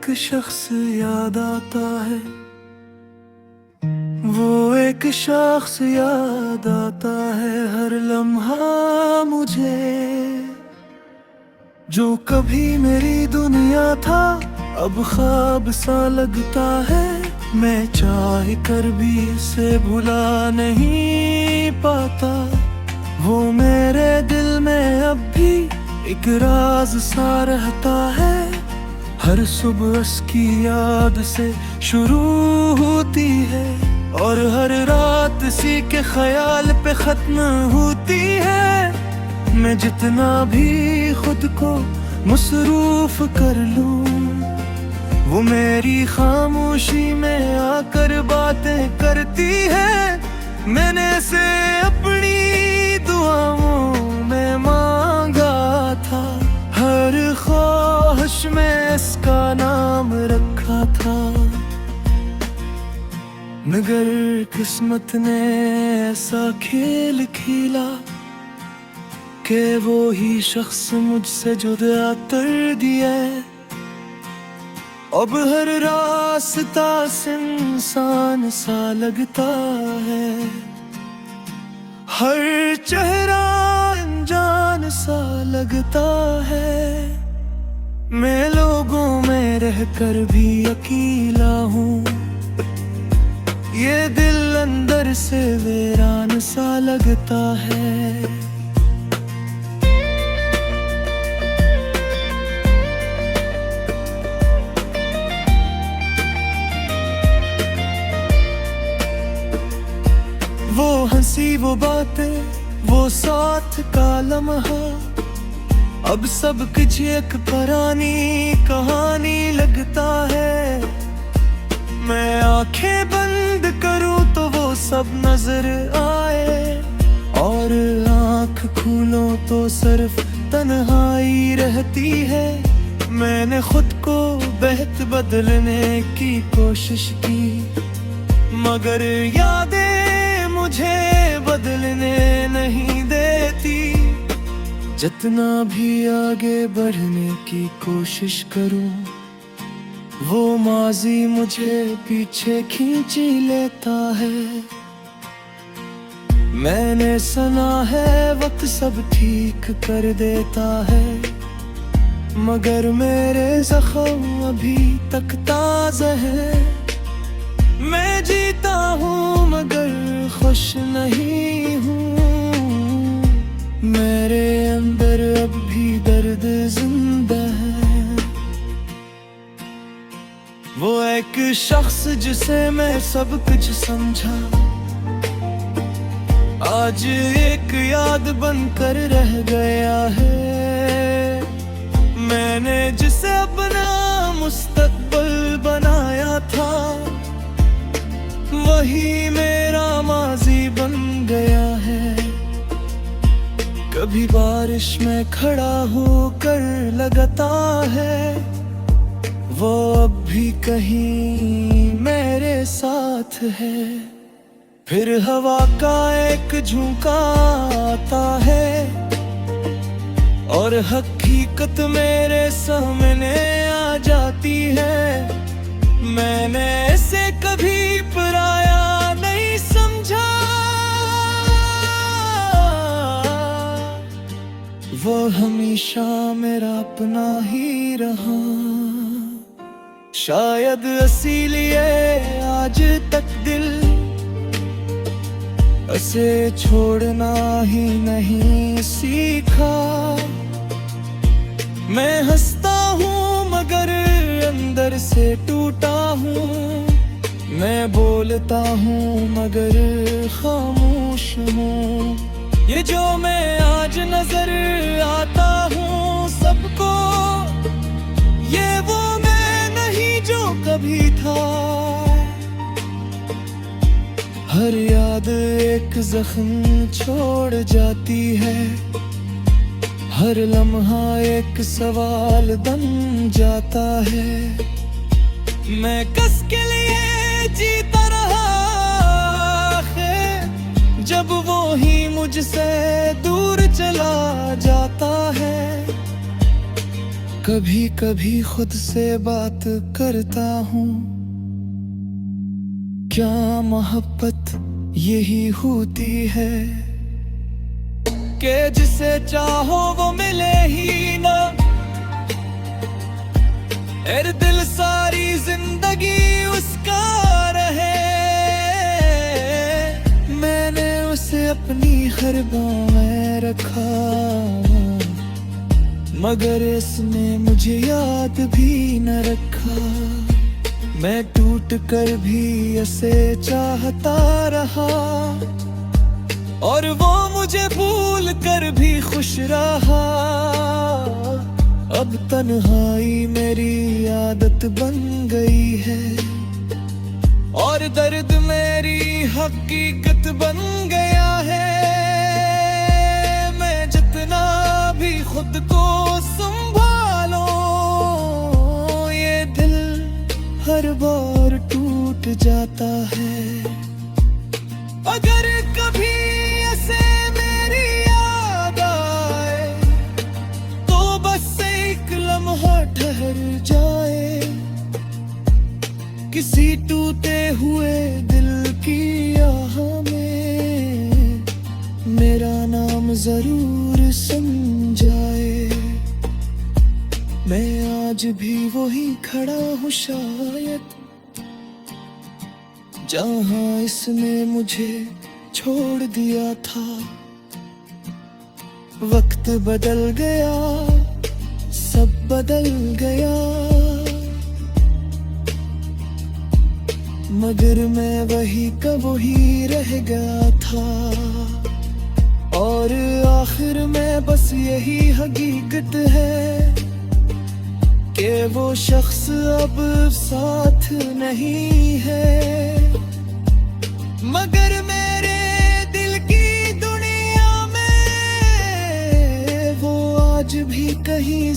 एक शख्स याद आता है, वो एक शख्स याद आता है हर लम्हा मुझे, जो कभी मेरी दुनिया था अब ख्वाब सा लगता है। मैं चाह कर भी इसे भुला नहीं पाता, वो मेरे दिल में अब भी एक राज सा रहता है। हर सुबह उसकी याद से शुरू होती है और हर रात इसी के ख्याल पे खत्म होती है। मैं जितना भी खुद को मसरूफ कर लूं, वो मेरी खामोशी में आकर बातें करती है। मैंने से अपनी दुआओं में मांगा था, हर ख्वाहिश में इसका नाम रखा था, मगर किस्मत ने ऐसा खेल खेला कि वो ही शख्स मुझसे जुदा कर दिया। अब हर रास्ता इंसान सा लगता है, हर चेहरा अनजान सा लगता है। मैं लोगों में रहकर भी अकेला हूँ, ये दिल अंदर से वीरान सा लगता है। वो हंसी, वो बातें, वो साथ का लम्हा, अब सब कुछ एक पुरानी कहानी लगता है। मैं आंखें बंद करूं तो वो सब नजर आए, और आंख खोलूं तो सिर्फ तन्हाई रहती है। मैंने खुद को बेहतर बदलने की कोशिश की, मगर यादें मुझे बदलने नहीं देती। जितना भी आगे बढ़ने की कोशिश करूं, वो माजी मुझे पीछे खींच लेता है। मैंने सुना है वक्त सब ठीक कर देता है, मगर मेरे जख्म अभी तक ताज़ा है। मैं जीता हूँ मगर खुश नहीं हूँ, मेरे अंदर अब भी दर्द जिंदा है। वो एक शख्स जिसे मैं सब कुछ समझा, आज एक याद बनकर रह गया है। मैंने जिसे अपना मुस्तकबिल बनाया था, वही मेरा माजी बन गया है। कभी बारिश में खड़ा होकर लगता है, वो अब भी कहीं मेरे साथ है। फिर हवा का एक झोंका आता है, और हकीकत मेरे सामने आ जाती है। मैंने इसे कभी पराया नहीं समझा, वो हमेशा मेरा अपना ही रहा। शायद इसीलिए आज तक दिल उसे छोड़ना ही नहीं सीखा। मैं हंसता हूँ मगर अंदर से टूटा हूँ, मैं बोलता हूँ मगर खामोश हूँ। ये जो मैं आज नजर आता हूँ सबको, ये वो मैं नहीं जो कभी था। हर याद एक जख्म छोड़ जाती है, हर लम्हा एक सवाल बन जाता है। मैं कस के लिए जीता रहा है, जब वो ही मुझसे दूर चला जाता है। कभी कभी खुद से बात करता हूँ, क्या मोहब्बत यही होती है कि जिसे चाहो वो मिले ही ना। मेरे दिल सारी जिंदगी उसका रहे, मैंने उसे अपनी हर बाहों में रखा, मगर इसने मुझे याद भी न रखा। मैं टूट कर भी उसे चाहता रहा, और वो मुझे भूल कर भी खुश रहा। अब तन्हाई मेरी आदत बन गई है, और दर्द मेरी हकीकत बन गया है। मैं जितना भी खुद को संभालो, ये दिल हर बार टूट जाता है। अगर कभी ऐसे मेरी याद आए, तो बस एक लम्हा ठहर जाए, किसी टूटे हुए दिल की आह में मेरा नाम जरूर सुन जाए। मैं आज भी वही खड़ा हूँ शायद, जहाँ इसने मुझे छोड़ दिया था। वक्त बदल गया, सब बदल गया, मगर मैं वही का वही रह गया था। और आखिर में बस यही हकीकत है कि वो शख्स अब साथ नहीं है, मगर मेरे दिल की दुनिया में वो आज भी कहीं